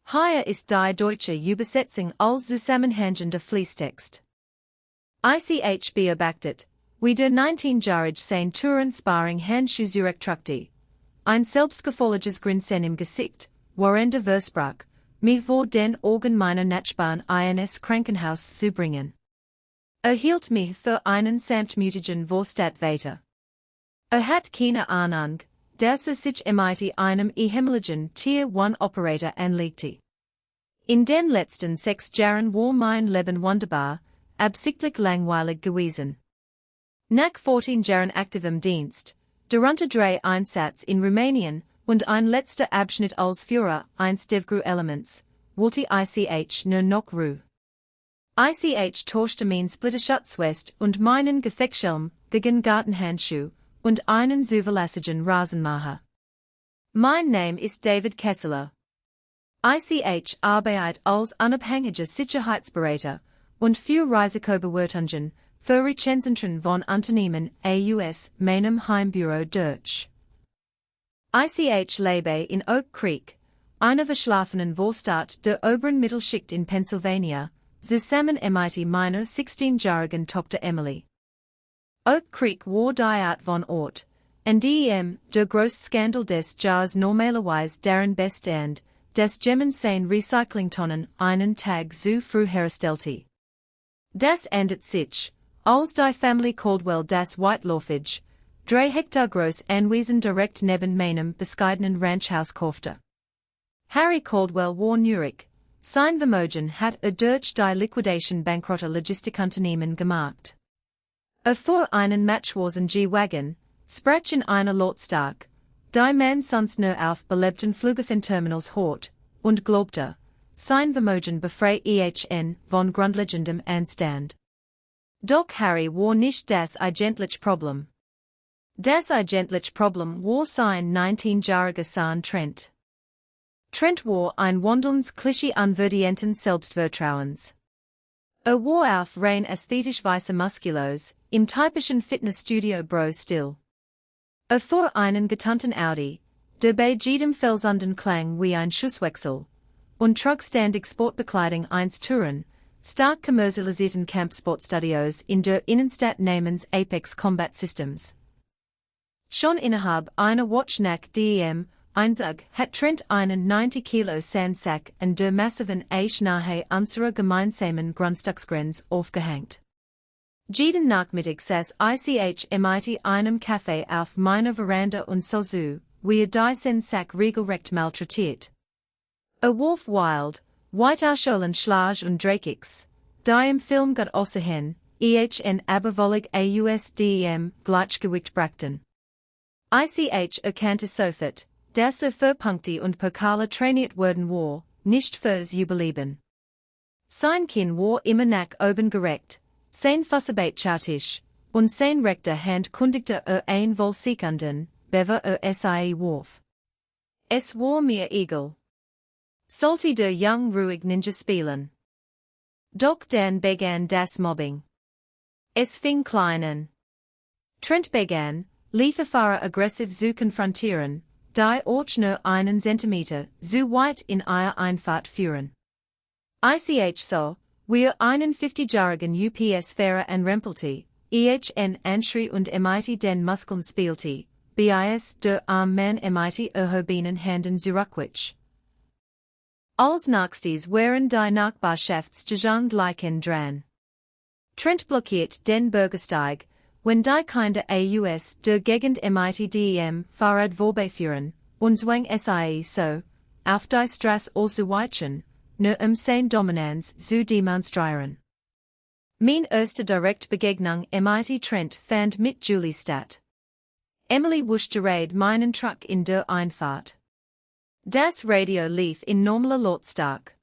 Hier ist die deutsche Übersetzung als zusammenhängende Fließtext. Ich beobachtet, wie der 19-jährige sein Touren sparring Handschuh zurechtruckte. Ein selbstgefälliges Grinsen im Gesicht, während versprach, mich vor den Augen meiner Nachbarn ins Krankenhaus zu bringen. Hielt mich für einen sanftmütigen Vorstadtwärter. Hat keine Ahnung, dass sich mit einem ehemaligen Tier-1-Operator anlegte. In den letzten 6 Jahren war mein Leben wunderbar, absichtlich langweilig gewesen. Nach 14 Jahren aktivem Dienst, darunter 3 Einsatz in Rumänien und ein letzter Abschnitt als Führer eines der Elements, wollte ich nur noch Ruhe. Ich tauschte mein Splitterschutzwest und meinen Gefechtschelm gegen Gartenhandschuh und einen zuverlässigen Rasenmäher. Mein Name ist David Kessler. Ich arbeite als unabhängiger Sicherheitsberater und für Risikobewertungen für Rechenzentren von Unternehmen aus meinem Heimbüro durch. Ich lebe in Oak Creek, einer verschlafenen Vorstadt der oberen Mittelschicht in Pennsylvania, zusammen mit meiner 16-jährigen Tochter Emily. Oak Creek war die Art von Ort, an dem der Großskandal des Jahres normalerweise darin bestand, dass Gemmen sein Recyclingtonnen einen Tag zu früh herstellte. Das ändert sich, als die Familie Caldwell das Whitelaufage, 3 Hektar groß anwesend direkt neben meinem bescheidenen Ranchhaus kaufte. Harry Caldwell war neurig, sein Vermögen hat durch die Liquidation bankrotter Logistikunternehmen gemacht. Fuhr einen Matchwagen G-Wagen, sprach in einer Lautstark, die man sonst nur auf belebten Flughafenterminals hört, und glaubte, sein Vermögen befrei von grundlegendem Anstand. Doch Harry war nicht das eigentliche Problem. Das eigentliche Problem war sein 19-jähriger Sohn Trent. Trent war ein wandelndes Klischee unverdienten Selbstvertrauens. War auf rein ästhetisch weiße Muskulos, im typischen Fitnessstudio-Bro-Stil. Fuhr einen getönten Audi, der bei jedem Felsunden klang wie ein Schusswechsel, und trug ständig Sportbekleidung eins Touren, stark kommerzialisierten Kampfsportstudios in der Innenstadt namens Apex Combat Systems. Schon innerhalb einer Watch nach dem Einzug hat Trent einen 90 Kilo Sandsack an der massiven Eiche nahe unserer gemeinsamen Grundstücksgrenze aufgehängt. Jeden Nachmittag saß ich mit einem Kaffee auf meiner Veranda und so, wie die Sandsack regelrecht malträtiert. Wolf Wild, Whiteauschollen Schlag und Drakix, die im Film Gott aussehen, aberwollig ausdem Gleichgewicht brachten. Ich erkannte sofort, dass für Punkte und Pokale trainiert worden war, nicht fürs Überleben. Sein Kinn war immer nach oben gereckt, sein Fußarbeit chartisch, und sein rechte Hand kundigte ein wohlsiekenden, bever sie warf. Es war mir egal. Sollte der Young ruhig Ninja spielen. Doch dann begann das Mobbing. Es fing klein an. Trent begann, Lieferfahrer aggressiv zu konfrontieren, die auch nur einen Zentimeter zu weit in ihr Einfahrt führen. Ich so, wie einen 50-jährigen UPS-Fahrer anrempelte, anschrie und mit den Muskeln spielte, bis der arm Mann mit erhobenen Händen zurückwich. Als nächstes waren die Nachbarschaftsjugend gleichen dran. Trent blockiert den Bürgersteig, wenn die Kinder aus der Gegend mit dem Fahrrad vorbeiführen, und zwang sie so, auf die Straße auszuweichen, nur sein Dominanz zu demonstrieren. Mein erste Direktbegegnung mit Trent fand mit Julie statt. Emily wusste gerade meinen Truck in der Einfahrt. Das Radio lief in normaler Lautstärke.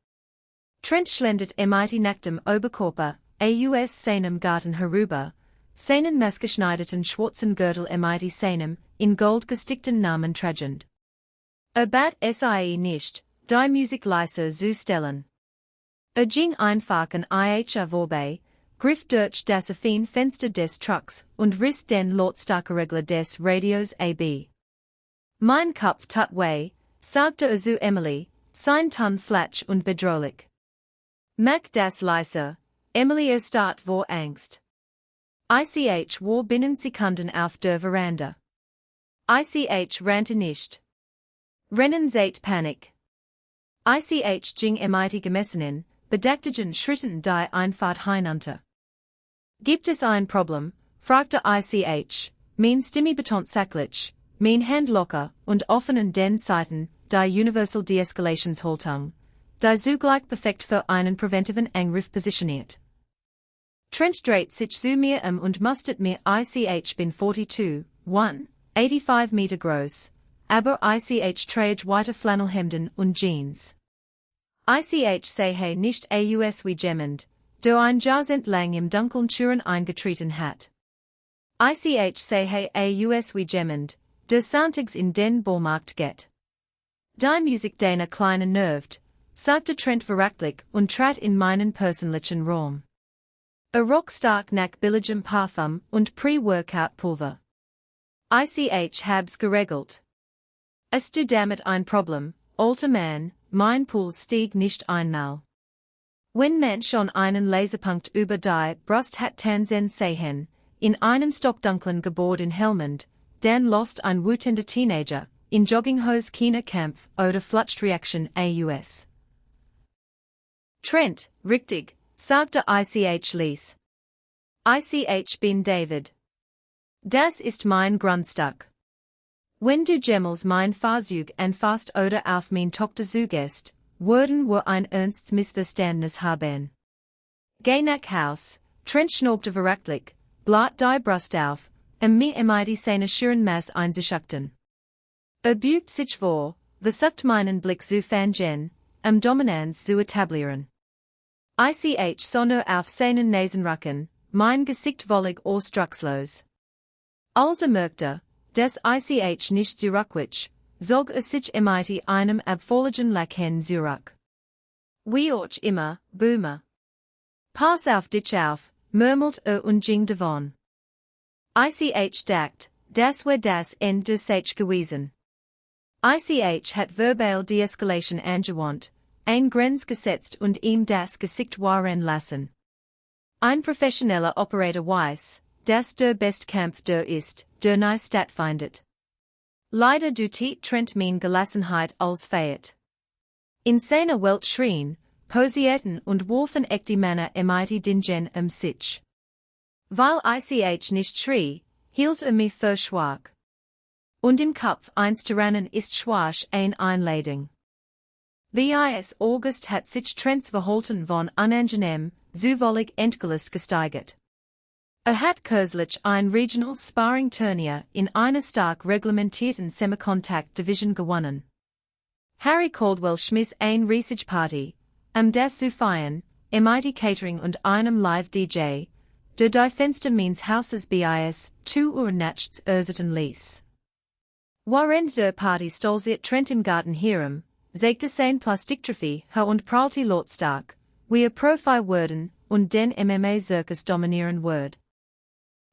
Trent schlendert mit nacktem Oberkörper aus seinem Garten herüber, seinen maßgeschneiderten schwarzen Gürtel mit seinem in Gold gestickten Namen tragend. Bat sie nicht, die Musik leiser zu stellen. Ging einfach an vorbei, griff durch das offene Fenster des Trucks und riss den Lautstärkeregler des Radios ab. Mein Kopf tat weh, sagte zu Emily, sein Ton flach und bedrohlich. Mag das leise, Emily erstarrt vor Angst. Ich war binnen Sekunden auf der Veranda. Ich rannte nicht. Rennen seit Panik. Ich ging emity gemessenen, bedachteten Schritten die Einfahrt hinunter. Gibt es ein Problem? Fragte ich, mein Stimme betont sachlich, mein Hand locker und offenen den Seiten, die Universal Deescalationshaltung, die zugleich perfekt für einen präventiven Angriff positioniert. Trent dreht sich zu mir und mustert mir ich bin 42, 85 Meter groß, aber ich trage weite Flannelhemden und Jeans. Ich sehe nicht aus wie jemand, der ein Jahrzehnt lang im dunklen Türen eingetreten hat. Ich sehe aus wie jemand, der sonntags in den Baumarkt geht. Die Musik deiner kleinen nervt, sagte Trent verrachtlich und trat in meinen persönlichen Raum. Rock stark nach billigem Parfum und Pre-Workout-Pulver. Ich hab's geregelt. Hast du damit ein Problem, alter Mann, mein Puls stieg nicht einmal. Wenn man schon einen Laserpunkt über die Brust hat Tanzen sehen, in einem stockdunklen Gebäude in Helmond, dann lost ein wütender Teenager, in Jogginghose keiner Kampf oder Fluchtreaktion aus. Trent, richtig, sagte ich leis. Ich bin David. Das ist mein Grundstück. Wenn du jemals mein Fahrzeug anfasst oder auf mein Tochter zugehst, würden wir ein ernstes Missverständnis haben. Geh nach Haus, Trent schnaubte verrachtlich, blat die Brust auf, mir die seine schüren Maß einzuschachten. Beugt sich vor, versucht meinen Blick zu fangen, Dominanz zu etablieren. Ich sah nur auf seinen Nasenracken, mein Gesicht völlig ausdruckslos. Als merkte, dass ich nicht zurückwich, zog sich mit einem abfälligen Lachen zurück. Wie auch immer, Boomer. Pass auf dich auf, murmelt und ging davon. Ich dacht, das war das Ende der Sache gewesen. Ich hat verbal Deescalation angewandt, ein Grenz gesetzt und ihm das Gesicht wahren lassen. Ein professioneller Operator weiß, dass der beste Kampf der ist, der nie stattfindet. Leider dutet Trent mein Gelassenheit als feiert. In seiner Welt schrien, posierten und warfen echte Männer mit Dingen sich. Weil ich nicht schrie, hielt mich für schwach. Und im Kopf eins Tyrannen ist schwach eine Einladung. Bis August hat sich Trents Verhalten von unangenehm, zuvöllig entgelöst gesteigert. Hat kürzlich ein Regional Sparring Turnier in einer stark reglementierten Semicontact-Division gewonnen. Harry Caldwell schmiss ein riesige Party, das zu feiern, mit Catering und einem Live-DJ, der die Fenster meines Hauses bis 2 Uhr nachts ersetzen ließ. Während der Party stolziert Trent im Garten herum, sägte sein Plastiktrophy und prahlte lautstark, wie Profi werden und den MMA-Circus dominieren wird.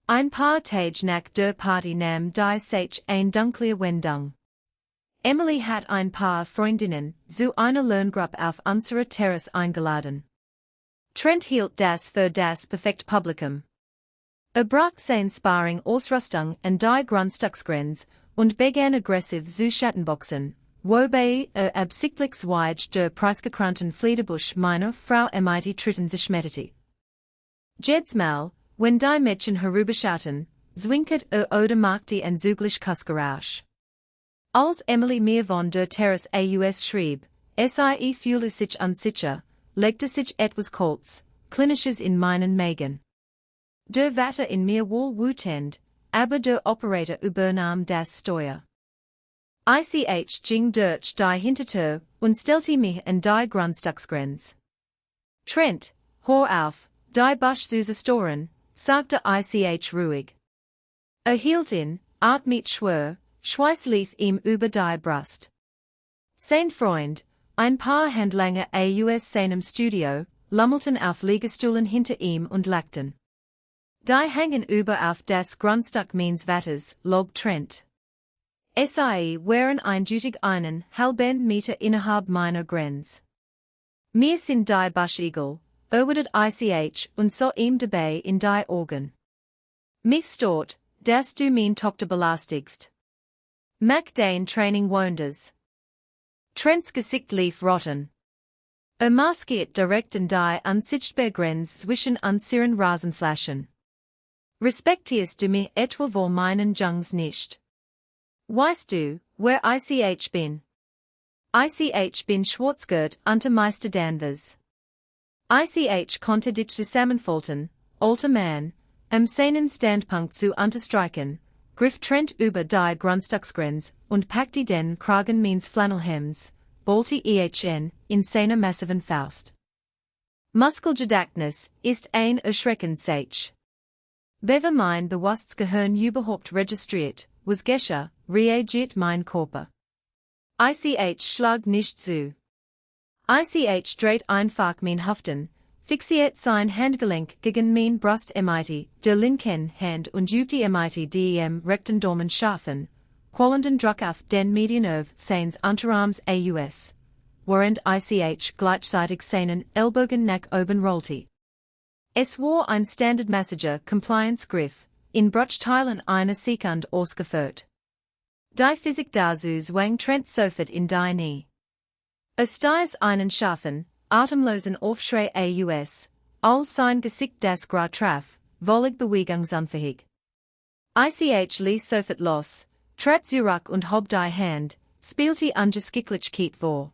Ein paar Tage nach der Party nahm die Sache eine dunkle Wendung. Emily hat ein paar Freundinnen zu einer Lerngruppe auf unserer Terrasse eingeladen. Trent hielt das für das perfekte Publikum. Brach sein Sparring Ausrüstung an die Grundstücksgrenze und begann aggressiv zu Schattenboxen, wobei absichtlich zweig der preisgekrönten Fliederbusch meiner Frau mit Tritten zerschmetterte. Jedes Mal, wenn die Mädchen herüberschauten, zwinkert oder machte ein zuglich Kussgeräusch. Als Emily mir von der Terrasse aus schrieb, sie fühle sich unsicher, legte sich etwas Kaltes, Klinisches in meinen Magen. Der Vater in mir war wütend, aber der Operator übernahm das Steuer. Ich ging durch die Hintertür und stellte mich an die Grundstücksgrenze. Trent, hör auf, die Busch zu zerstören, sagte ich ruhig. Hielt in, mit Schwur, Schweiß lief ihm über die Brust. Sein Freund, ein paar Handlanger aus seinem Studio, lummelten auf Liegestühlen hinter ihm und lachten. Die hängen über auf das Grundstück meines Vaters, log Trent. Sie wären eindeutig einen halben Meter innerhalb meiner Grenze. Mir sind die Buschigel, erwidert ich und so ihm dabei in die Augen. Mich stört, dass du mein Tochter belastigst. Mac dein Training wonders. Trents Gesicht lief rotten. Maskiert direkt in die unsichtbare Grenze zwischen unseren Rasenflächen. Respektierst du mich etwa vor meinen Jungs nicht? Weißt du, wer ich bin? Ich bin Schwarzgurt unter Meister Danvers. Ich konnte dich zusammenfalten, alter Mann, seinen Standpunkt zu unterstreichen, griff Trent über die Grundstücksgrenze und packte den Kragen meines Flannelhemds, ballte in seiner massiven Faust. Muskelgedächtnis ist ein Erschreckenssache. Bevor mein Bewusstsgehirn überhaupt registriert, was geschah, reagiert mein Körper. Ich schlag nicht zu. Ich dreht einfach mein Hüften, fixiert sein Handgelenk gegen mein Brust der linken Hand und übte dem rechten Daumen scharfen, quälenden Druck auf den Medianerv seines Unterarms aus, während ich gleichzeitig seinen Ellbogen nach oben rollte. Es war ein standardmäßiger Compliance-Griff, in Bruchteilen einer Sekunde ausgeführt. Die Physik dazu zwang Trent sofort in die Knie. Stiers einen scharfen, atemlosen Aufschrei aus, als sein Gesicht das Gra traf, völlig bewegungsunfähig. Ich ließ sofort los, trat zurück und hob die Hand, spielte Ungeschicklichkeit vor.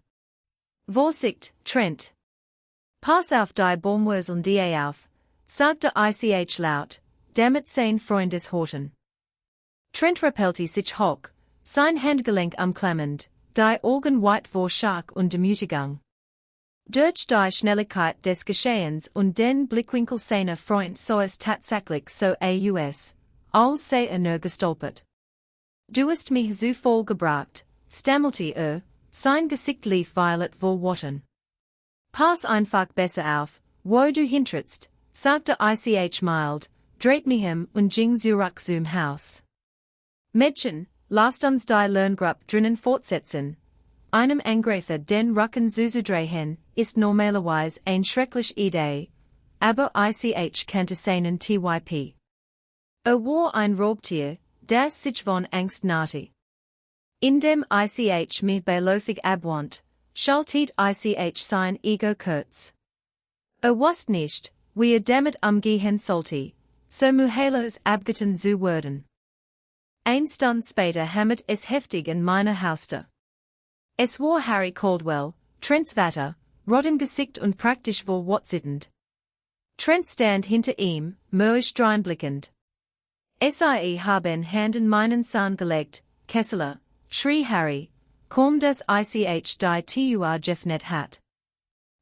Vorsicht, Trent! Pass auf die Baumwurzeln die auf, sagte ich laut, damit sein Freundes horten. Trent repellte sich hoch, sein Handgelenk umklemmend, die Augen weit vor Schreck und Demütigung. Durch die Schnelligkeit des Geschehens und den Blickwinkel seiner Freund so es tatsächlich so aus, als sei nur gestolpert. Du hast mich so voll gebracht, stammelte sein Gesicht lief violet vor Worten. Pass einfach besser auf, wo du hintrittst, sagte ich mild, dreht mich und ging zurück zum Haus. Mädchen, lasst uns die Lerngruppe drinnen fortsetzen. Einem Angreifer den Rücken zuzudrehen, ist normalerweise eine schreckliche Idee, aber ich kannte seinen Typ. War ein Raubtier, das sich von Angst nahte. Indem ich mich beiläufig abwand, schaltet ich sein Ego kurz. Wusste nicht, wie damit umgehen sollte, so mühelos abgetan zu werden. Eine Stunde später hämmert es heftig in meiner Haustür. Es war Harry Caldwell, Trents Vater, rot im Gesicht und praktisch vor sitzend. Trent stand hinter ihm, mürrisch dreinblickend. Sie haben Hand in meinen Zahn gelegt, Kessler, schrie Harry, kaum dass ich die Tür geöffnet hat.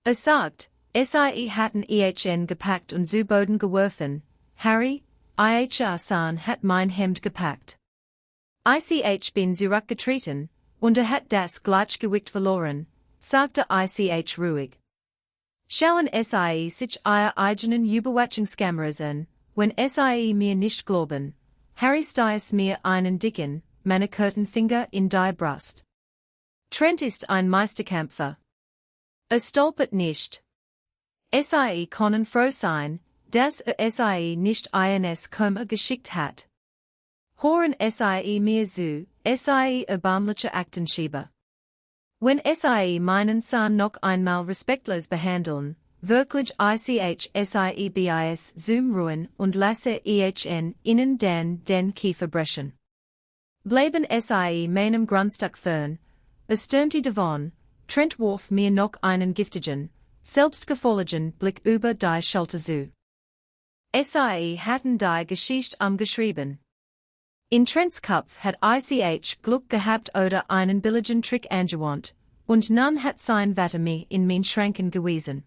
Sagt, Sie hatten ihn gepackt und zu Boden geworfen, Harry, Zahn hat mein Hemd gepackt. Ich bin zurückgetreten, und hat das Gleichgewicht verloren, sagte ich ruhig. Schauen Sie sich Ihre eigenen Überwachungskameras an, wenn Sie mir nicht glauben. Harry stieß mir einen dicken, manikürten Finger in die Brust. Trent ist ein Meisterkämpfer. Stolpert nicht. Sie können froh sein, dass Sie nicht ins Koma geschickt hat. Hören Sie mir zu, Sie erbärmliche Aktenschieber. Wenn Sie meinen Sohn noch einmal respektlos behandeln, wirklich Sie bis zum Ruhen und lasse Ihnen den Kiefer brechen. Bleiben Sie meinem Grundstück fern, stürmte davon, Trent warf mir noch einen giftigen, selbstgefälligen Blick über die Schulter zu. Sie hatten die Geschichte umgeschrieben. In Trents Kopf hat ich Glück gehabt oder einen billigen Trick angewandt, und nun hat sein Vater mich in mein Schranken gewiesen.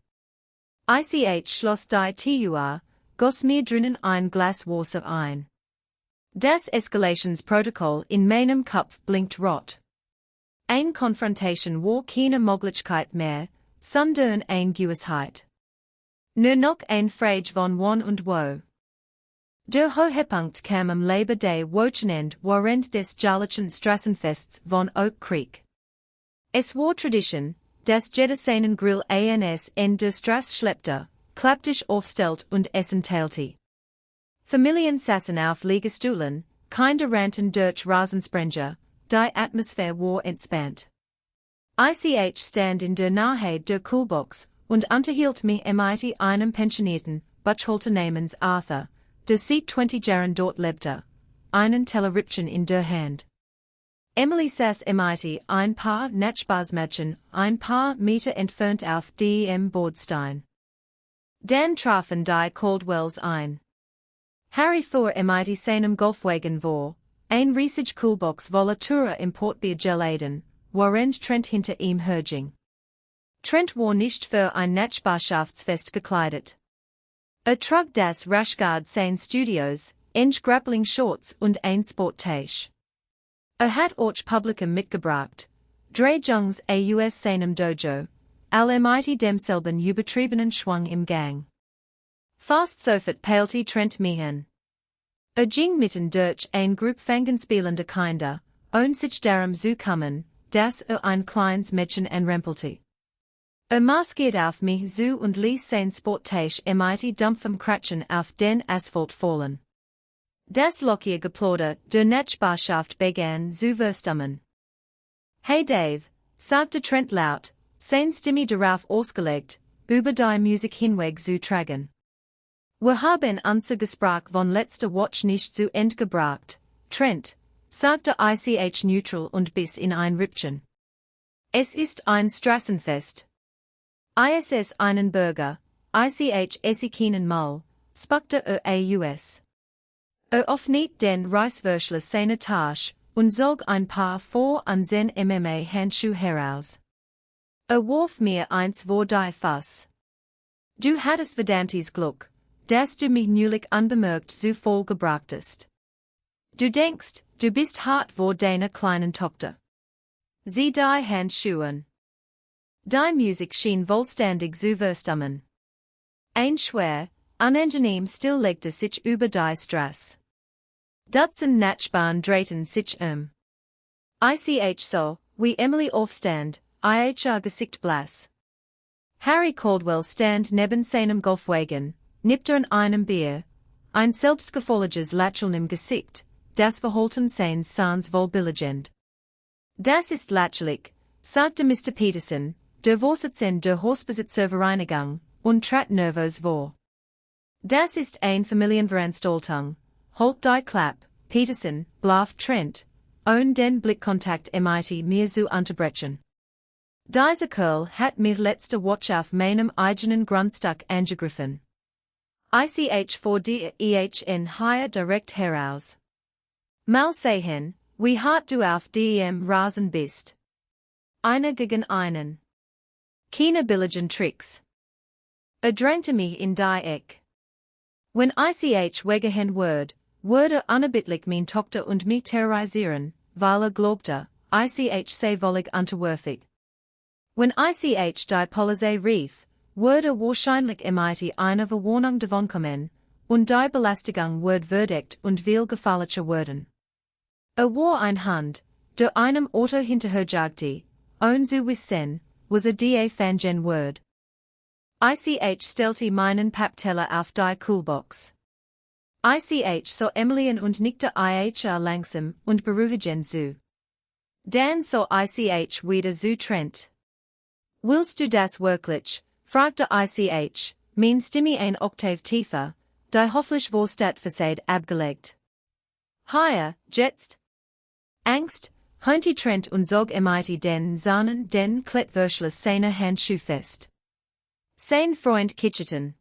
Ich schloss die Tür, goss mir drinnen ein Glas Wasser ein. Das Escalationsprotokoll in meinem Kopf blinkt rot. Eine Konfrontation war keine Möglichkeit mehr, sondern eine Gewissheit. Nur noch ein Frage von Wann und Wo. Der Hohepunkt kam am Labor Day Wochenende während des Jarlichen Strassenfests von Oak Creek. Es war Tradition, dass jeder seinen Grill ans en der Straße schleppte, klapptisch aufstellt und Essen teilte. Familien saßen auf Liegestuhlen, Kinder rannten durch Rasensprenger, die Atmosphäre war entspannt. Ich stand in der Nähe der Kühlbox und unterhielt mich mit einem pensionierten Buchhalter namens Arthur, der seit 20 Jahren dort lebte, einen Tellerrippchen in der Hand. Emily saß mit ein paar Nachbarsmädchen ein paar Meter entfernt auf dem Bordstein. Dann trafen die Caldwells ein. Harry fuhr mit seinem Golfwagen vor, ein riesig Kühlbox voller Tourer Importbier geladen, während Trent hinter ihm herging. Trent war nicht für ein Nachbarschaftsfest gekleidet. Trug das Rashgard sein Studios, Grappling Shorts und ein Sporttasche. Hat auch Publikum mitgebracht, drei Jungs aus seinem Dojo, alle mit demselben übertriebenen Schwung im Gang. Fast sofort peilte Trent mich an. Ging mitten durch ein Grupp fangenspielender Kinder, sich darum zu kommen, dass ein kleines Mädchen anrempelte. Maskiert auf mich zu und ließ sein Sporttasche mit dumpfem Kratschen auf den Asphalt fallen. Das lockige Geplauder der Nachbarschaft begann zu verstummen. Hey Dave, sagte Trent laut, sein Stimme darauf ausgelegt, über die Musik hinweg zu tragen. Wir haben unser Gespräch von letzter Woche nicht zu Ende gebracht, Trent, sagte ich neutral und bis in ein Rippchen. Es ist ein Straßenfest. ISS einen Burger, esse keinen Mal, spuckte aus. Öffnet den Reißverschluss seiner Tasche und zog ein paar vor an seinen MMA-Handschuh heraus. Warf mir eins vor die Fass. Du hattest verdammtes Glück, dass du mich neulich unbemerkt so voll gebrachtet. Du denkst, du bist hart vor deiner kleinen Tochter. Sieh die Handschuhe an. Die Musik schien vollständig zu verstummen. Ein schwer, unangenehm Still legte sich über die Straße. Dutzend Nachbarn drehten sich Ich so, wie Emily aufstand, ihr Gesicht blass. Harry Caldwell stand neben seinem Golfwagen, nippte an einem Bier, ein selbstgefälliges Lächeln im Gesicht, das Verhalten seines Sohns wohlbilligend. Das ist lächerlich, sagte Mr. Peterson, der Vorsitzende der Hausbesitzervereinigung, und trat nervös vor. Das ist ein Familienveranstaltung, halt die Klapp, Peterson, blaf Trent, ohne den Blickkontakt mit mir zu unterbrechen. Dieser Kerl hat mich letzte Woche auf meinem eigenen Grundstück angegriffen. Ich vor dir hier direkt heraus. Mal sehen, wie hart du auf dem Rasen bist. Einer gegen einen. Keine billigen Tricks. Drängte mich in die Eck. Wenn ich weggehen würde unerbittlich mein Tochter und mich terrorisieren, weil glaubte, ich sei wollig unterwürfig. Wenn ich die Polizei rief, würde wahrscheinlich mit einer Verwarnung davonkommen, und die Belästigung würde verdeckt und viel gefährlicher werden. War ein Hand, der einem Auto hinterher jagte, ohne zu wissen, was die fangen würde. Ich stellte meinen Pappteller auf die Kühlbox. Ich so Emilien und nickte langsam und beruhigend zu. Dann so ich wieder zu Trent. Willst du das wirklich? Fragte ich, mein Stimme ein Oktav tiefer, die hoffentlich Vorstadtfassade abgelegt. Hier, jetzt. Angst, höhnte Trent und zog mit den Klettverschluss seiner Handschuhe fest. Sein Freund kicherten.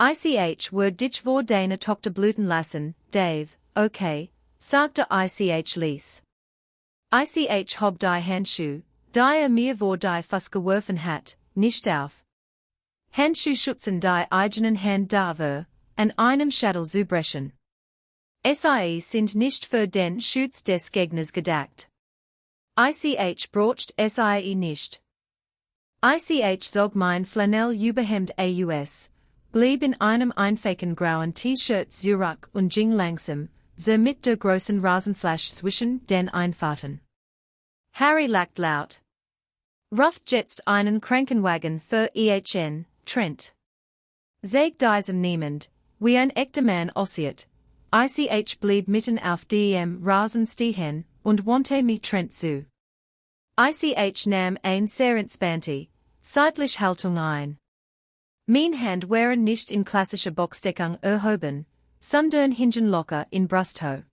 Ich würde dich vor deiner Tochter bluten lassen, Dave, okay, sagte ich ließ. Ich hob die Handschuhe, die mir vor die Fass geworfen hat, nicht auf. Handschuhe schützen die eigenen Hand davor, an einem Schädel zu brechen. SIE sind nicht für den Schutz des Gegners gedacht. Ich braucht SIE nicht. Ich zog mein Flanell-Überhemd aus, blieb in einem einfachen grauen T-Shirt zurück und ging langsam, so mit der großen Rasenfläche zwischen den Einfahrten. Harry lacht laut. Ruft jetzt einen Krankenwagen für ihn, Trent. Zeg diesem niemand, wie ein echter Mann aussieht. Ich blieb mitten auf dem Rasen stehen und wandte mich Trent zu. Ich nahm ein sehr entspannte, seitliche Haltung ein. Mein Hand waren nicht in klassischer Boxdeckung erhoben, sondern hingen locker in Brustho.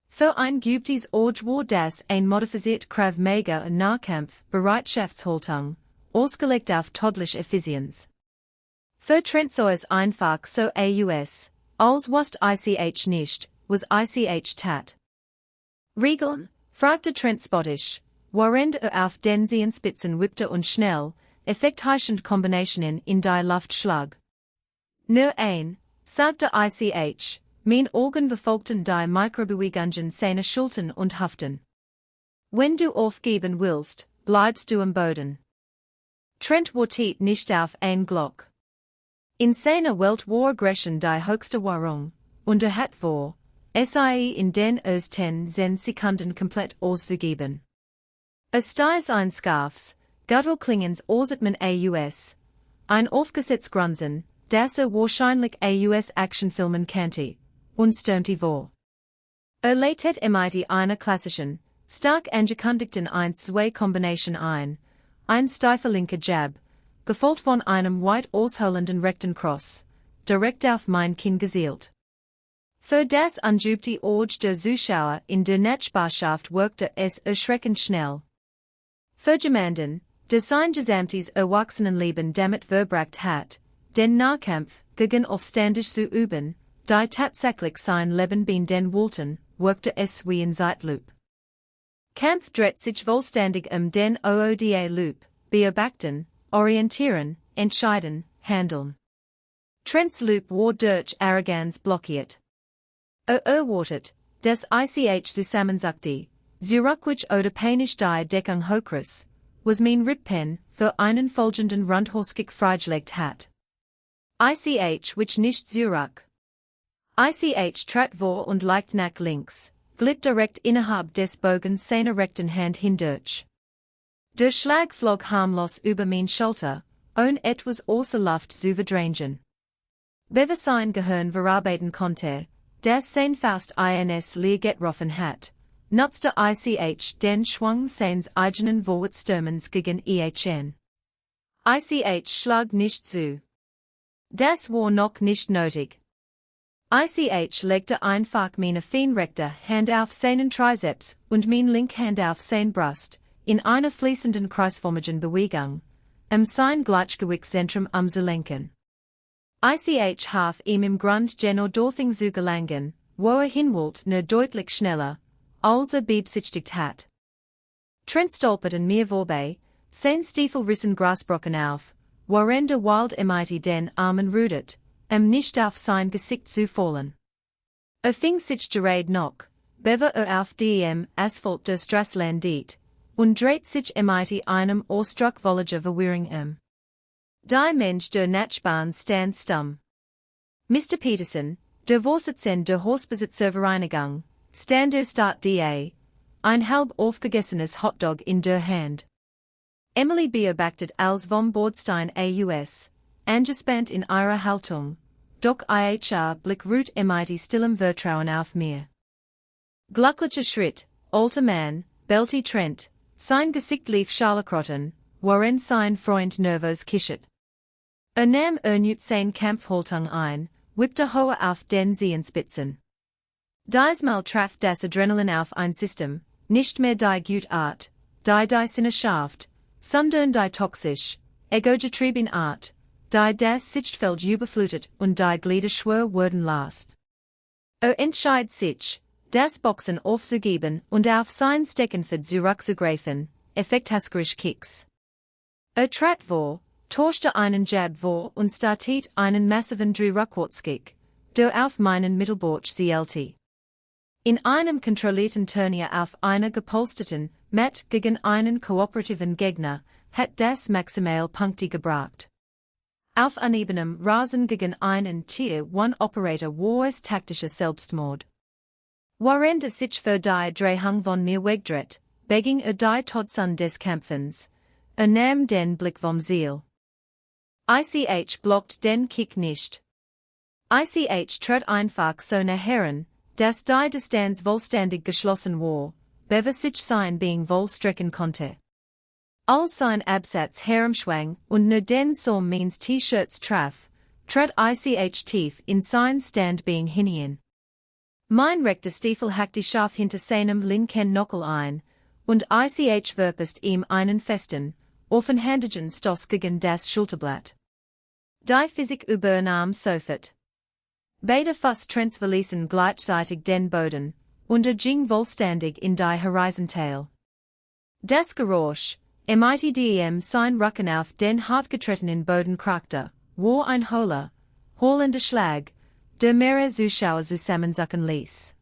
Für ein gutes Ord war das ein modifiziert Krav Maga Nahkampf Bereitschaftshaltung, ausgelegt auf tödliche Effizienz. Für Trent so es einfach so aus, als wusste ich nicht, was ich tat. Regeln, fragte Trent spottisch, während auf den Zehenspitzen wippte und schnell, effektheischend Kombinationen in die Luft schlug. Nur ein, sagte ich, mein Augen verfolgten die Mikrobewegungen seiner Schultern und Hüften. Wenn du aufgeben willst, bleibst du am Boden. Trent wartet nicht auf ein Glock. In seiner Welt war Aggression die höchste Währung, und hat vor, sie in den ersten 10 Sekunden komplett auszugeben. Stiers ein Scarfs, Guttelklingens Orsitman aus, ein aufgesetzt Grunzen, das wahrscheinlich aus Actionfilmen kannte, und stöhnte vor. Leitet mit einer klassischen, stark angekündigten 1-2-Kombination ein steifer linker Jab, gefolgt von einem weit ausholenden rechten Cross, direkt auf mein Kinn gezielt. Für das ungeübte Auge der Zuschauer in der Nachbarschaft wirkte es erschreckend schnell. Für jemanden, der sein gesamtes Erwachsenenleben damit verbracht hat, den Nahkampf gegen Aufständisch zu üben, die tatsächlich sein Leben den wollten, wirkte es wie ein Zeitloop. Kampf dreht sich vollständig den OODA Loop, beobachten, orientieren, entscheiden, handeln. Trents Loop war durch Arrogance blockiert. Erwartet, dass ich zusammenzuckte, zurückwich oder panisch die Deckung hochriss, was mein Rippen für einen folgenden Rundhauskick freigelegt hat. Ich wich nicht zurück. Ich trat vor und leicht nach links, glitt direkt innerhalb des Bogens seiner rechten Hand hindurch. Der Schlag flog harmlos über mein Schulter, ohne etwas außer Luft zu verdrängen. Bevor sein Gehirn verarbeiten konnte, das sein fast ins Leer getroffen hat, nutzte ich den Schwung seines eigenen Vorwärtsstürmens gegen ihn. Ich schlag nicht zu. Das war noch nicht nötig. Ich legte einfach meine feinrechte Hand auf seinen Trizeps und meine linke Hand auf sein Brust, in einer fließenden kreisförmigen Bewegung, sein Gleichgewichtszentrum zu lenken. Ich half ihm im Grund genau dorthin zu gelangen, wo hinwollte nur deutlich schneller, als beabsichtigt hat. Trent stolperte mir vorbei, sein Stiefel rissen Grasbrocken auf, worin der Wild mit den Armen rudert, nicht auf sein Gesicht zu fallen. Fing sich gerade noch, bevor auf dem Asphalt der Straße landet, und dreht sich mit einem ausdrucksvolligen Verwirrung. Die Mensch der Nachbarn stand stumm. Mr. Peterson, der Vorsitzende der Hausbesitzervereinigung, stand starrt ein halb aufgegessenes Hotdog in der Hand. Emily beobachtet als vom Bordstein aus, angespannt in ihrer Haltung, doch ihr Blick ruht mit stillem Vertrauen auf mir. Glücklicher Schritt, alter Mann, bellte Trent, sein Gesicht lief scharlachroten, worin sein Freund nervös kichert. Nahm erneut sein Kampfhaltung ein, wippte hoch auf den Zehenspitzen. Diesmal traf das Adrenalin auf ein System, nicht mehr die Gutart, die Sinne schärft, sondern die toxisch, egogetriebene Art, die das Sichtfeld überflutet und die Glieder schwer werden lässt. Entscheidet sich, das Boxen aufzugeben und auf sein Steckenpferd zurückzugreifen, effekthaskerisch Kicks. Trat vor, tauschte einen Jab vor und startet einen massiven Rückwärtskick, der auf meinen Mittelbauch zielte. In einem kontrollierten Turnier auf einer gepolsterten Mat gegen einen kooperativen Gegner hat das maximal Punkte gebracht. Auf unebenem Rasen gegen einen Tier 1 Operator war es taktischer Selbstmord. Warende sich für die Drehung von mir wegdreht, begging die Todsun des Kämpfens, nahm den Blick vom Ziel. Ich blockt den Kick nicht. Ich trat einfach so nachheren, dass die Distanz vollständig geschlossen war, bever sich sein being vollstrecken konnte. Als sein Absatz herumschwang und nur den so means T-Shirts traf, trat ich tief in sein Stand being hinein. Mein rechter Stiefel hackte scharf hinter seinem linken Knuckle ein, und ich verpasst ihm einen festen, offenhändigen Stoß gegen das Schulterblatt. Die Physik übernahm sofort. Beide Fuß verließen gleichzeitig den Boden, und ging vollständig in die Horizontal. Das Geräusch, dem sein Rücken auf den hartgetretenen Boden krachte, war ein hohler, holender Schlag, der mehrere Zuschauer zusammenzucken ließ.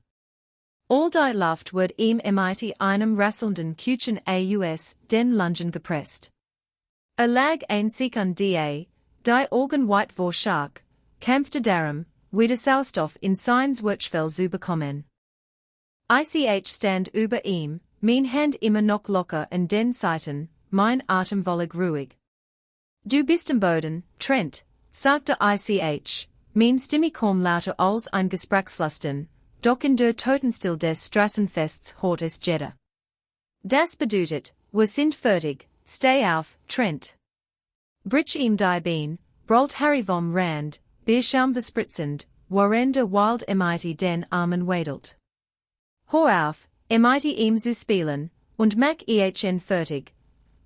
All die Luft wurde ihm mit einem rasselnden Kuchen aus den Lungen gepresst. Lag ein Sekunde, die Augen weit vor stark, kämpfte darum, wieder Sauerstoff in sein Zwerchfell zu bekommen. Ich stand über ihm, mein Hand immer noch locker an den Seiten, mein Atem völlig ruhig. Du bist am Boden, Trent, sagte ich, mein Stimme kaum lauter als ein Gesprächsflüstern, doch in der Totenstill des Straßenfests hört es jeder. Das bedeutet, wir sind fertig, steh auf, Trent. Brich ihm die Bein, brüllt Harry vom Rand, Bierschaum bespritzend, worin der Wild mit den Armen wedelt. Hör auf, mit ihm zu spielen, und mach ihn fertig.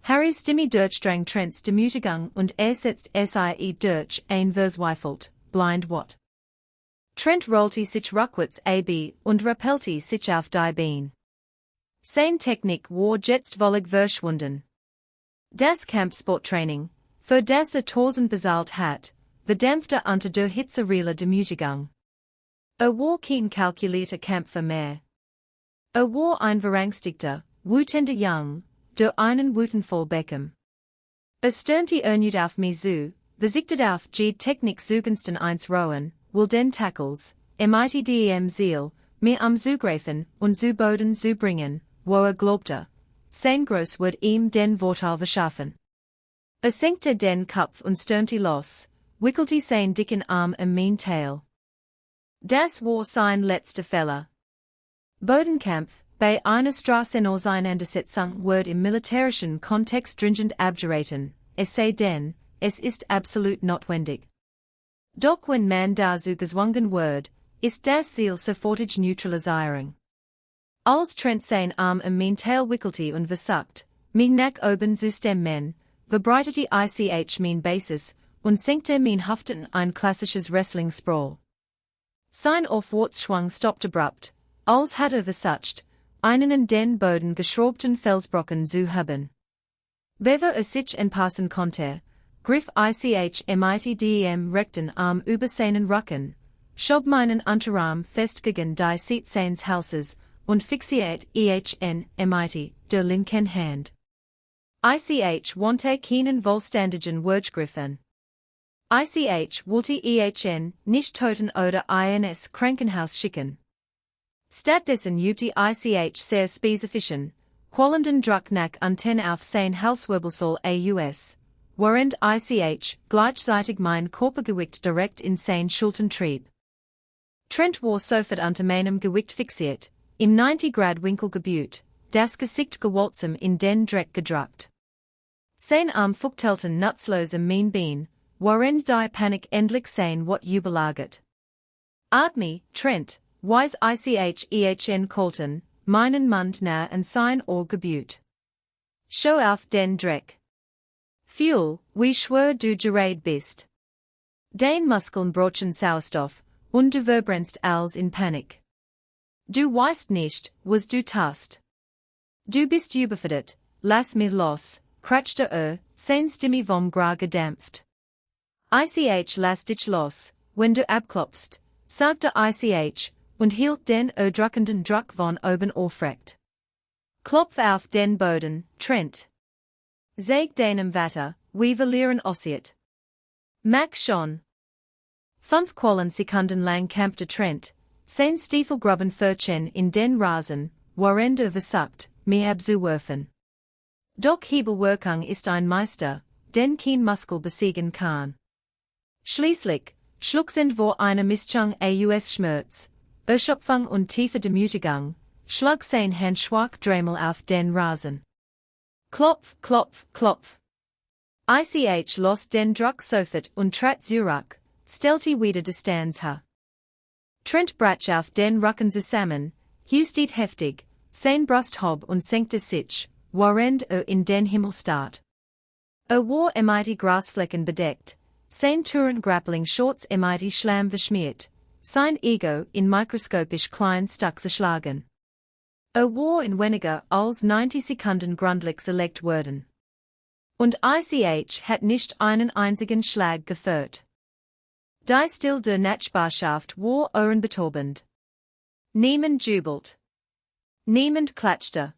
Harrys Stimme durchdrang Trents Demütigung und setzt sie durch ein verzweifelt, blind what. Trent rollte sich rückwärts ab und rappellte sich auf die Beine. Seine Technik war jetzt völlig verschwunden. Das Kampfsporttraining, für das Tausend bezahlt hat, verdämpfte unter der Hitze realer Demütigung. War kein kalkulierter Kämpfer mehr. War ein verängstigter, wütender Jung, der einen Wutanfall bekam. Stürmte nicht auf mich zu, verzichtet auf die Technik zugunsten eins Rowan, will den Tackles, mit dem Ziel, mir am Zugreifen und zu Boden zu bringen, wo glaubte, sein Groß wird ihm den Vorteil verschaffen. Senkte den Kopf und stürmte los, wickelte sein dicken Arm um mein Tail. Das war sein letzter Fehler. Bodenkampf, bei einer Straßenauseinandersetzung wird im militärischen Kontext stringent abgeraten, es sei denn, es ist absolut notwendig. Doch wenn man dazu gezwungen wird, ist das Ziel sofortige Neutralisierung. Als Trent sein Arm um mein Tail wickelte und versucht, mich nach oben zu stemmen, verbreitete ich mein Basis und senkte mein Haften ein klassisches Wrestling-Sprawl. Sein Aufwärtsschwung stoppte abrupt, als hatte versucht, einen in den Boden geschraubten Felsbrocken zu haben. Bevor sich entpassen konnte, griff ich mit dem rechten Arm über seinen Rücken, schob meinen Unterarm fest gegen die Seite seines Halses und fixiert ihn mit der linken Hand. Ich wandte keinen vollständigen Würgegriff an. Ich wollte ihn nicht töten oder ins Krankenhaus schicken. Stattdessen übte ich sehr spezifischen, quälenden Druck nach Antenne auf sein Halswirbelsäule aus, während ich gleichzeitig mein Körpergewicht direkt in sein Schultern trieb. Trent war sofort unter meinem Gewicht fixiert, im 90-Grad-Winkel gebeugt, das Gesicht gewaltsam in den Dreck gedrückt. Sein Arm fuchtelten nutzlos am mein Bein, während die Panik endlich sein Wort überlagert. Atme, Trent, weiß ihn colten, meinen Mund nah an sein Ohr gebüht. Schau auf den Dreck. Fuel, wie schwer du gerät bist. Den Muskeln brauchen Sauerstoff, und du verbrennst als in Panik. Du weißt nicht, was du tust. Du bist überfordert, lass mich los, kratschte sein Stimme vom Gra gedämpft. Ich lass dich los, wenn du abklopfst, sagte ich, und hielt den erdrückenden Druck von oben aufrecht. Klopf auf den Boden, Trent. Sag deinem Vater, wir verlieren Ossiet. Mac schon. 5 Qualen Sekunden lang campte Trent, sein Stiefel grubben Furchen in den Rasen, Warende versucht, mir abzuwerfen. Doch Hebelwirkung ist ein Meister, den kein Muskel besiegen kann. Schließlich, Schlucksend vor einer Mischung aus Schmerz, Erschöpfung und tiefer Demütigung, schlug sein Hand schwach dreimal auf den Rasen. Klopf, klopf, klopf. Ich los den Druck sofort und trat zurück, stellte wieder die Stands her. Trent brach auf den Rücken zusammen, hustet heftig, sein Brust hob und senkte sich, während in den Himmel starrt. War mighty Grasflecken bedeckt, sein Touren grappling Shorts mighty Schlamm verschmiert, sein Ego in mikroskopisch klein Stück zerschlagen. War in weniger als 90 Sekunden grundlich zerlegt worden. Und ich hat nicht einen einzigen Schlag geführt. Die Still der Nachbarschaft war ohrenbetäubend. Niemand jubelt. Niemand klatschte.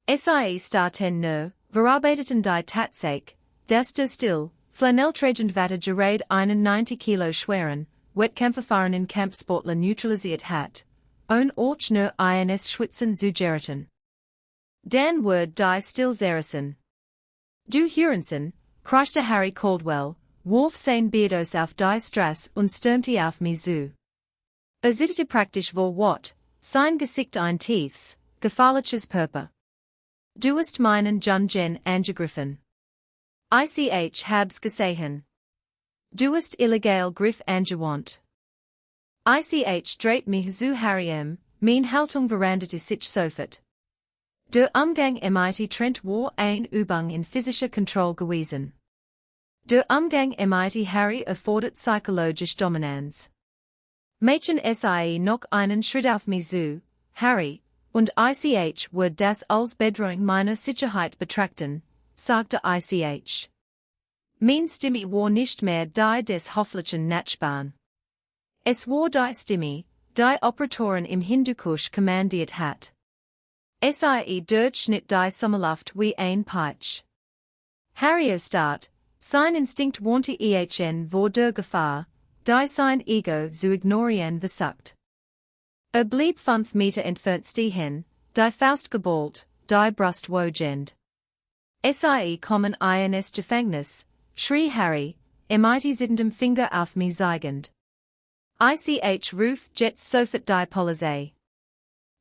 Sie starten nur, verarbeiteten die Tatsache, dass der Still, flanellträgend Watte gerade einen 90 Kilo schweren, wettkampferfahrenen Kampfsportler neutralisiert hat, ohne auch nur eines Schwitzen zu geraten. Dann wurde die Still zerrissen. Du Hurenson, kreischte Harry Caldwell, warf sein Beardos auf die Straße und stürmte auf mich zu. Zitterte praktisch vor Wort, sein Gesicht ein tiefs, gefährliches Purpur. Du hast meinen Jungen angegriffen. Ich hab's gesehen. Du hast illegal Griff angewandt. Ich dreht mich zu Harry mein Haltung veranderte sich sofort. Der Umgang mit Trent war ein Übung in physischer Kontrolle gewesen. Der Umgang mit Harry erfordert psychologische Dominanz. Mädchen sie noch einen Schritt auf mich zu, Harry, und ich würde das als Bedrohung meiner Sicherheit betrachten, sagte ich. Mein Stimme war nicht mehr die des hofflichen Nachbarn. Es war die Stimme, die Operatoren im Hindukusch kommandiert hat. Dort schnitt die Sommerluft wie ein Peitsch. Harry start, sein Instinkt warnte vor der Gefahr, die sein Ego zu ignorieren versucht. Blieb 5 Meter entfernt stehen, die Faust geballt, die Brust wogend. Sie kommen ins Gefängnis, schrie Harry, mit sittendem Finger auf mich zeigend. Ruf jetzt sofort die Polizei.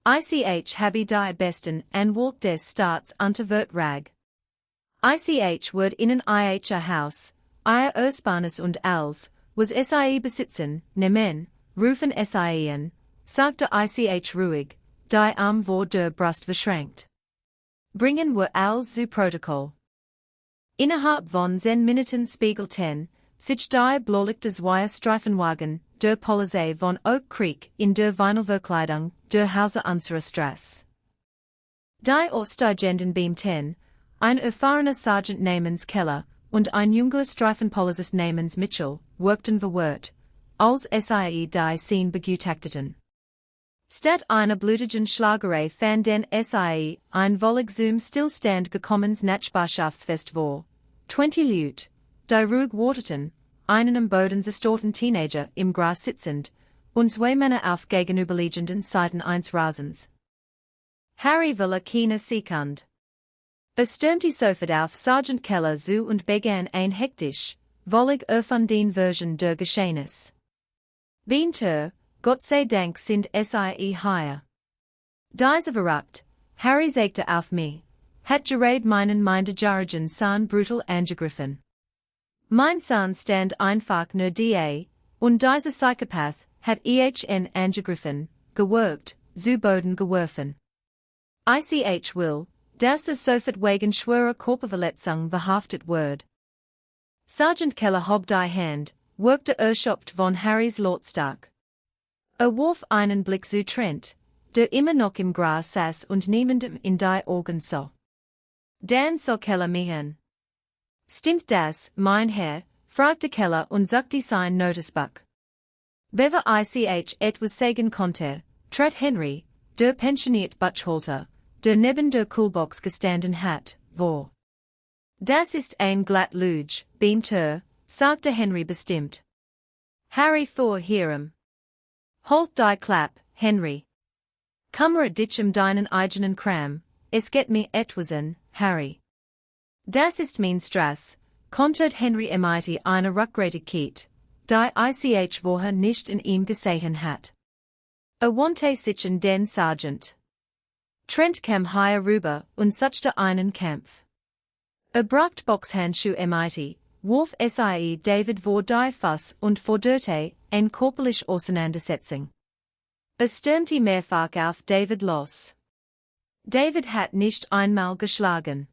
Habe die besten Anwalt des Staats unterwert rag. Wird in ihr Haus, ihr Ersparnis und alles, was sie besitzen, nehmen, rufen sie an, sagte ich ruhig, die Arm vor der Brust verschränkt. Bringen wir alles zu Protokoll. Innerhalb von 10 Minuten spiegelten sich die blaulichte Streifenwagen der Polizei von Oak Creek in der Vinylverkleidung der Hauser unserer Straße. Die Ostagenden beamten, ein erfahrener Sergeant namens Keller und ein junger Streifenpolizist namens Mitchell, wirkten verwirrt, als sie die Scene begutachteten. Statt einer blutigen Schlagerei fanden sie ein wollig zum Stillstand gekommens Nachbarschaftsfest vor. 20 Leute, die ruhig warteten, einen am Boden zerstörten Teenager im Gras sitzend, und 2 Männer auf gegenüberliegenden Seiten eines Rasens. Harry will keine Sekund. Stürmte sofort auf Sergeant Keller zu und begann ein hektisch, wollig erfunden Version der Geschehnis. Beamter, Gott sei Dank sind sie hier. Diese verrückt, Harry sagte auf mich, hat gerade meinen minderjährigen Sohn brutal angegriffen. Mein Sohn stand einfach nur da, und dieser Psychopath hat ihn angegriffen, gewürgt, zu Boden geworfen. Ich will, dass sofort wegen schwerer Körperverletzung verhaftet wird. Sergeant Keller hob die Hand, wirkte erschöpft von Harrys Lautstark. Warf einen Blick zu Trent, der immer noch im Gras saß und niemandem in die Augen sah. Dann sah Keller mich an. Stimmt das, mein Herr? Fragte Keller und sagte sein Notizbuch. Bevor ich etwas sagen konnte, trat Henry, der pensioniert Butchhalter, der neben der Coolbox gestanden hat, vor. Das ist ein glatt Luge, Beamter, sagte Henry bestimmt. Harry fuhr hierum. Halt die Klapp, Henry. Kummer ditchem deinen eigenen Kram, es geht mir etwas an, Harry. Das ist mein Strass, kontert Henry MIT eine Rückgrattigkeit, die ich vorher nicht in ihm gesehen hat. Wandte sich an den Sergeant. Trent kam hier rüber und suchte einen Kampf. Bracht Boxhandschuh MIT, warf sie David vor die Fuss und forderte eine körperliche Auseinandersetzung. Stürmte mehrfach auf David los. David hat nicht einmal geschlagen.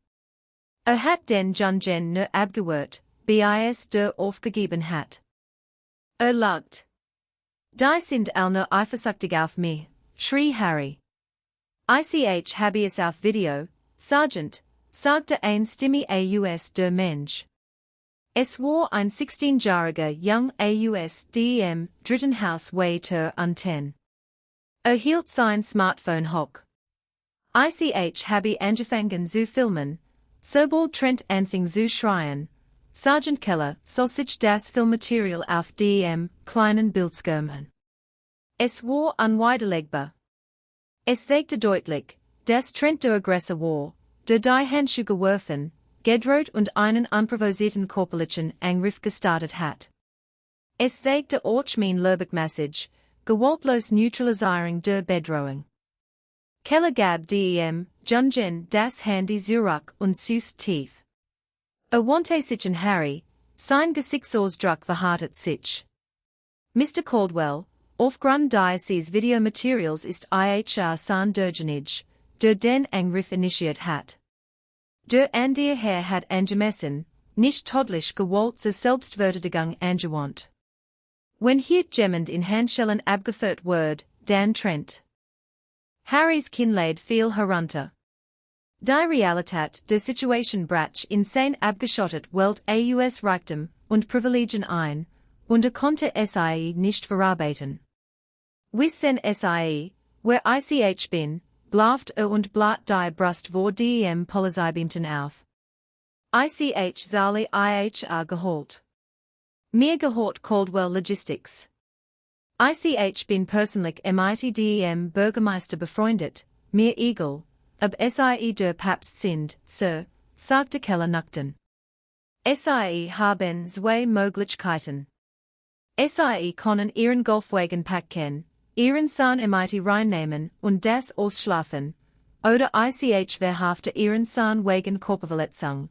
Hat den Jungen nur abgewehrt, bis der aufgegeben hat. Lacht. Die sind all nur eifersüchtig auf mich, schrie Harry. Ich habe es auf Video, Sergeant, sagte ein Stimme aus der Mensch. Es war ein 16-jähriger Jung aus dem dritten Haus weiter unten. Hielt sein Smartphone hoch. Ich habe angefangen zu filmen, sobald Trent anfing zu schreien. Sergeant Keller sah sich das Filmmaterial auf dem kleinen Bildschirm. Es war unwiderlegbar. Es zeigte deutlich, dass Trent der Aggressor war, der die Handschuhe geworfen, gedroht und einen unprovozierten körperlichen Angriff gestartet hat. Es zeigte auch mein Message, gewaltlos Neutralisierung der Bedrohung. Keller gab dem Jungen das Handy zurück und seufzte tief. Wandte sich an Harry, sein Gesichtsausdruck verhärtet sich. Mr. Caldwell, aufgrund dieses Videomaterials ist sein derjenige, der den Angriff initiiert hat. Der andere Herr hat angemessen, nicht tödlich Gewalt zur Selbstverteidigung angewandt. Wenn hier jemand in Handschellen abgeführt wird, dann Trent. Harrys Kinnlade fiel herunter. Die Realität der Situation brach in sein abgeschottet Welt aus Reichtum und Privilegien ein, und konnte sie nicht verarbeiten. Wissen sie, wer ich bin, blaft und blatt die Brust vor dem Polizeibeamten auf. Ich solle geholt. Mir gehört Caldwell Logistics. Ich bin persönlich mit dem Bürgermeister befreundet, mir egal, ob sie der Papst sind, Sir, sagte Keller nüchtern. Sie haben zwei Möglichkeiten. Sie können ihren Golfwagen packen, ihren Sohn mit reinnehmen und das ausschlafen, oder ich verhafte ihren Sohn wegen Körperverletzung.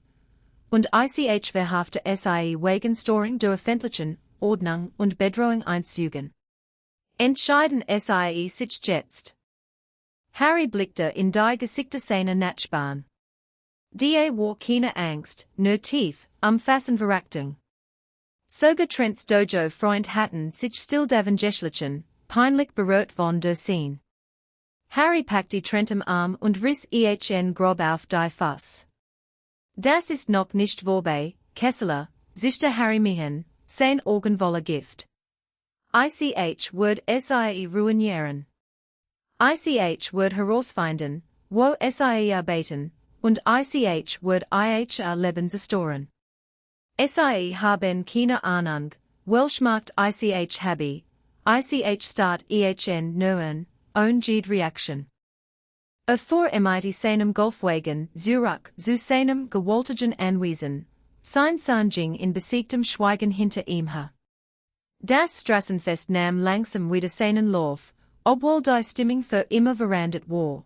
Und ich verhafte sie wegen Störung der öffentlichen Ordnung und Bedrohung einzügen. Entscheiden sie sich jetzt. Harry blickte in die Gesichter seiner Nachbarn. Die war keine Angst, nur tief, umfassende Verachtung. Sogar Trents Dojo-Freund hatten sich still davengeschlichen, peinlich berührt von der Scene. Harry packte Trent am Arm und riss ihn grob auf die Fuss. Das ist noch nicht vorbei, Kessler, zischte Harry mihin, sein Augen voller Gift. Ich wird sie ruinieren. Ich wird herausfinden, wo sie arbeiten, und ich wird ihr Leben zerstören. Sie haben keine Ahnung, welch Macht ich habe, ich start ihn nur an, und jede Reaktion. Vor mit seinem Golfwagen zurück zu seinem gewaltigen Anwesen, sein Sohn ging in besiegtem Schweigen hinter ihm her. Das Straßenfest nahm langsam wieder seinen Lauf, obwohl die Stimmung für immer verandet war.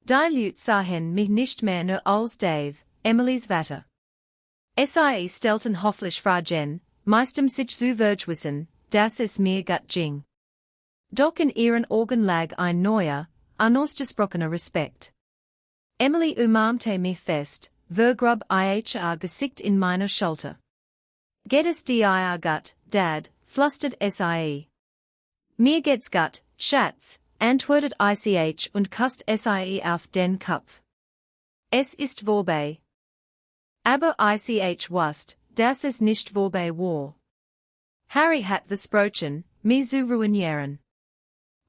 Die Leute sahen mich nicht mehr nur als Dave, Emilys Vater. Sie stellten hoffentlich Fragen, meistem sich zu vergewissen, dass es mir gut ging. Doch in ihren Augen lag ein neuer, unausgesprochener Respekt. Emily umarmte mich fest, vergrub ihr Gesicht in meiner Schulter. Geht es dir gut, Dad, flüstert sie. Mir geht's gut, Schatz, antwortet ich und küsst sie auf den Kopf. Es ist vorbei. Aber ich wusste, dass es nicht vorbei war. Harry hat versprochen, mich zu ruinieren.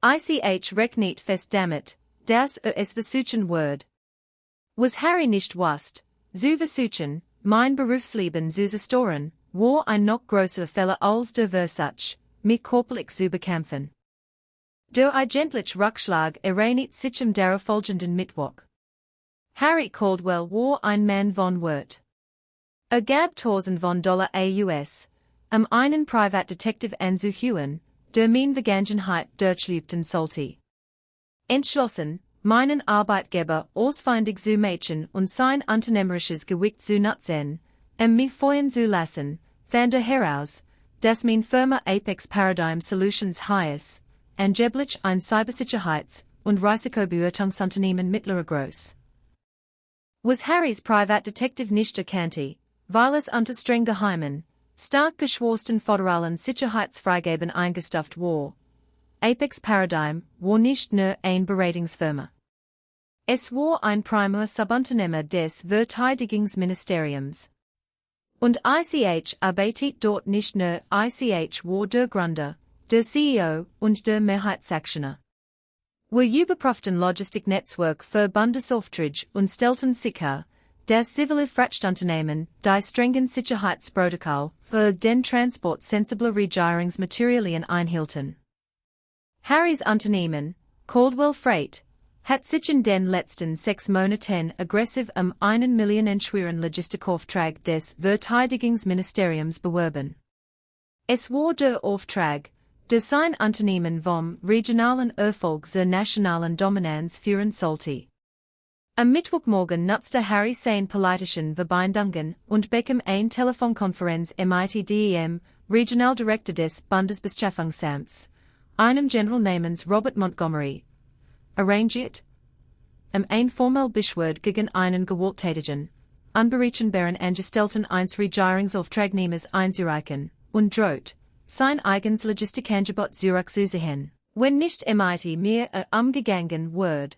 Ich rechnet fest damit, dass es versuchen wird. Was Harry nicht wusste, zu versuchen, mein Berufsleben zu zerstören, war ein noch größer Fehler als der Versuch, mich körperlich zu bekämpfen. Der eigentliche Rückschlag erreicht sich am darauffolgenden Mittwoch. Harry Caldwell war ein Mann von Wort. Gab Tausend von Dollar AUS, einen Privatdetektiv anzuhören, der min Vergangenheit durchlübten sollte. Entschlossen, meinen Arbeitgeber ausfindig zu machen und sein unternehmerisches Gewicht zu nutzen, mich feuern zu lassen, fand heraus, dass min Firma Apex Paradigm Solutions heißt, angeblich ein Cybersicherheits- und Risikobeurteilungsunternehmen mittlerer Größe. Was Harrys Privatdetektiv nicht erkannte, weil es unter streng geheimen, stark geschworsten föderalen Sicherheitsfreigaben eingestuft war. Apex Paradigm war nicht nur ein Beratungsfirma. Es war ein primer Subunternehmer des Verteidigungsministeriums. Und ICH arbeitet dort nicht nur, ICH war der Gründer, der CEO und der Mehrheitsaktionär. Wir überprüften Logistiknetzwerk für Bundesaufträge und stellten sicher, dass zivile Frachtsunternehmen die strengen Sicherheitsprotokoll für den Transport sensibler Regierungsmaterialien einhielten. Harrys Unternehmen, Caldwell Freight, hat sich in den letzten 6 Monaten aggressiv 1 Million schweren Logistikauftrag des Verteidigungsministeriums beworben. Es war der Auftrag, der sein Unternehmen vom regionalen Erfolg zur nationalen Dominanz führen sollte. Am Mittwochmorgen nutzte Harry seine politischen Verbindungen und bekam eine Telefonkonferenz mit dem Regionaldirektor des Bundesbeschaffungsamts, einem General namens Robert Montgomery, arrangiert, ein formell Beschwerde gegen einen gewalttätigen, unberechenbaren Angestellten eines Regierungsauftragnehmers einzureichen und droht, sein eigens Logistikangebot zurückzuziehen, wenn nicht mehr umgegangen wird.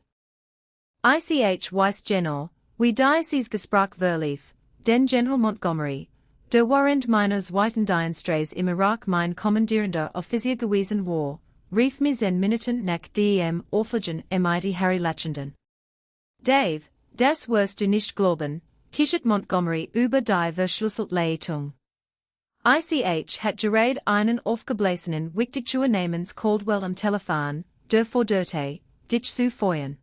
ICH weiß genau, wie dieses Gespräch verlief, denn General Montgomery, der während meines weiten Dienstreis im Irak mein kommandierender Offizier gewesen war, rief mir 10 Minuten nach dem Auflegen mit Harry Latchenden. Dave, das wirst du nicht glauben, kichert Montgomery über die Verschlüsselleitung. ICH hat gerade einen aufgeblasenen Wichtigtuer namens Caldwell am Telefon, der forderte, dich zu feuern.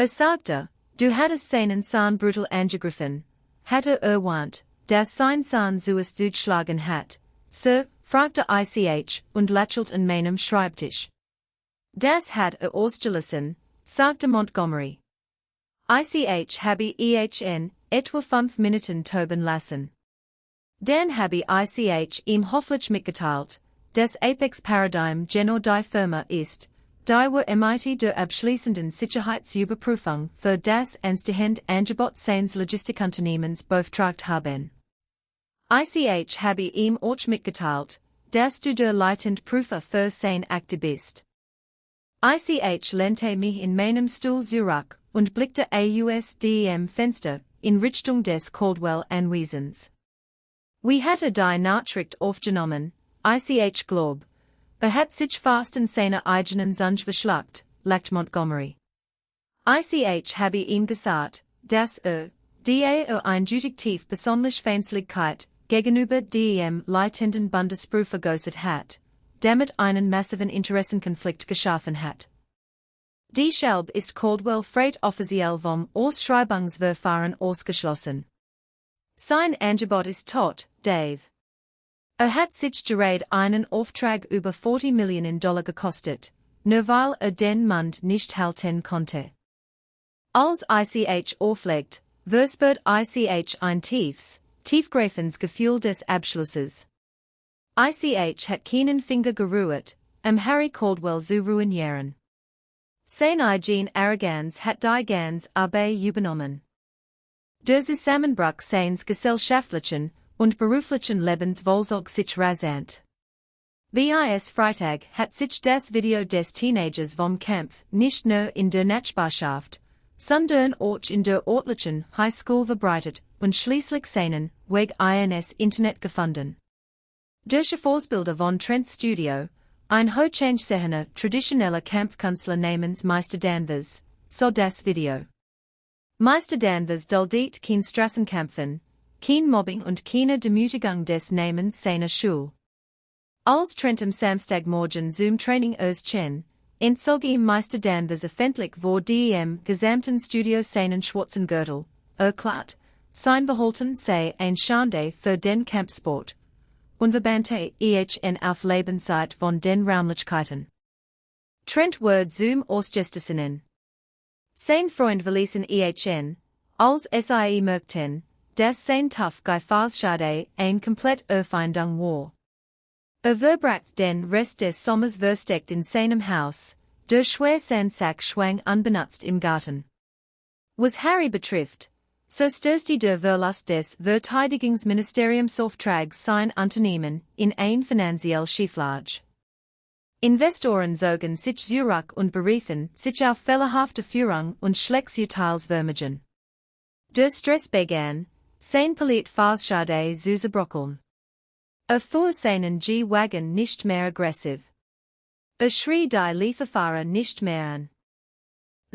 Sagte, du hattest seinen Sohn brutal angegriffen, hatte erwähnt, dass sein Sohn Suez zugeschlagen hat, Sir, fragte ICH und lächelt an meinem Schreibtisch. Das hat ausgelassen, sagte Montgomery. ICH habe ihn etwa 5 Minuten toben lassen. Dann habe ICH ihm hoffentlich mitgeteilt, dass Apex Paradigm genau die Firma ist, die wir mit der abschließenden Sicherheitsüberprüfung für das anstehende Angebot seines Logistikunternehmens beauftragt haben. ICH habe ihm auch mitgeteilt, dass du der leitende Prüfer für sein Akte bist. ICH lehnte mich in meinem Stuhl zurück und blickte aus dem Fenster in Richtung des Caldwell-Anwesens. Wie hatte die Nachricht aufgenommen, ICH Globe, hat sich fast in seiner eigenen Zunge verschluckt, lacht Montgomery. ICH habe ihm gesagt, dass die eindeutig besonders Feindlichkeit gegenüber dem leitenden Bundesprüfer geäußert hat, damit einen massiven Interessenkonflikt geschaffen hat. Deshalb ist Caldwell Freight offiziell vom Ausschreibungsverfahren ausgeschlossen. Sein Angebot ist tot, Dave. Hat sich gerade einen Auftrag über 40 Millionen Dollar gekostet, nur weil den Mann nicht halten konnte. Als ICH auflegt, verspürt ICH ein tiefgreifendes Gefühl des Abschlusses. ICH hat keinen Finger gerührt, Harry Caldwell zu ruinieren. Seine eigene Arrogance hat die ganze Arbeit übernommen. Der Zusammenbruch seines gesellschaftlichen und beruflichen Lebens vollzog sich rasant. Bis Freitag hat sich das Video des Teenagers vom Kampf nicht nur in der Nachbarschaft, sondern auch in der örtlichen Highschool verbreitet und schließlich seinen Weg ins Internet gefunden. Der Vorbilder von Trents Studio, ein hochangehender traditioneller Kampfkünstler namens Meister Danvers, so das Video. Meister Danvers duldet kein Straßenkämpfen, Keen Mobbing und keine Demütigung des Namens seiner Schule. Als Trentum Samstag Morgen Zoom Training Chen, Entsorge im Meister Dan was offentlich vor dem gesamten Studio seinen schwarzen Gürtel, erklärt, sein Behalten sei ein Schande für den Kampfsport. Unverbannte auf Lebenszeit von den Raumlichkeiten. Trent Word Zoom Ausgestesinnen. Sein Freund verließen als sie merkten, dass sein Tough Guy Fahrschade ein komplett Erfindung war. Verbracht den Rest des Sommers versteckt in seinem Haus, der schwer Sandsack schwang unbenutzt im Garten. Was Harry betrifft, so stößt der Verlust des Verteidigungsministeriums Auftrag sein Unternehmen in ein finanziell Schieflage. Investoren zogen sich zurück und beriefen sich auf fehlerhafte Führung und Schlechtsurteilsvermögen. Der Stress begann, sein Polit Fahrschade zu zerbröckeln. Fuhr seinen G-Wagen nicht mehr aggressiv. Schrie die Lieferfahrer nicht mehr an.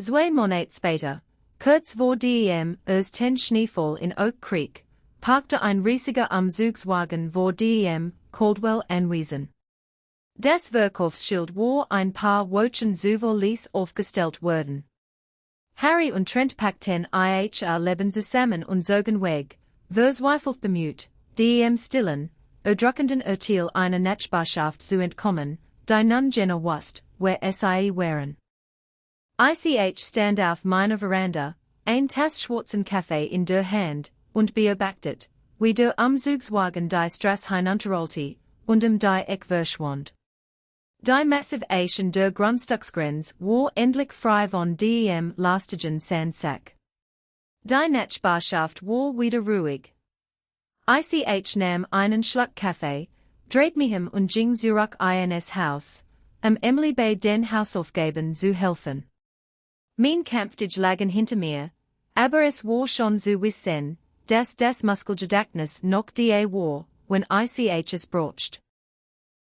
2 Monate später, kurz vor dem ersten Schneefall in Oak Creek, parkte ein riesiger Umzugswagen vor dem Caldwell anwiesen. Das Verkaufsschild war ein paar Wochen zuvor ließ aufgestellt werden. Harry und Trent packten ihr Leben zusammen und zogen weg, verzweifelt bemüht, dem stillen, erdrückenden Urteil einer Nachbarschaft zu entkommen, die nun genau wusste, wer sie waren. Ich stand auf meiner Veranda, ein Tass schwarzen Kaffee in der Hand, und beobachtet, wie der Umzugswagen die Straße hinunterrollte, und die Eck verschwand. Die massive Eischen der Grundstücksgrenze war endlich frei von dem lastigen Sandsack. Die Nachbarschaft war wieder ruhig. Ich nahm einen Schluck Kaffee, dreht mich und ging zurück ins Haus, Emily bei den Hausaufgaben zu helfen. Mein Kampftage lagen hinter mir, aber es war schon zu wissen, dass das Muskelgedächtnis noch da war, wenn ich es brauchte.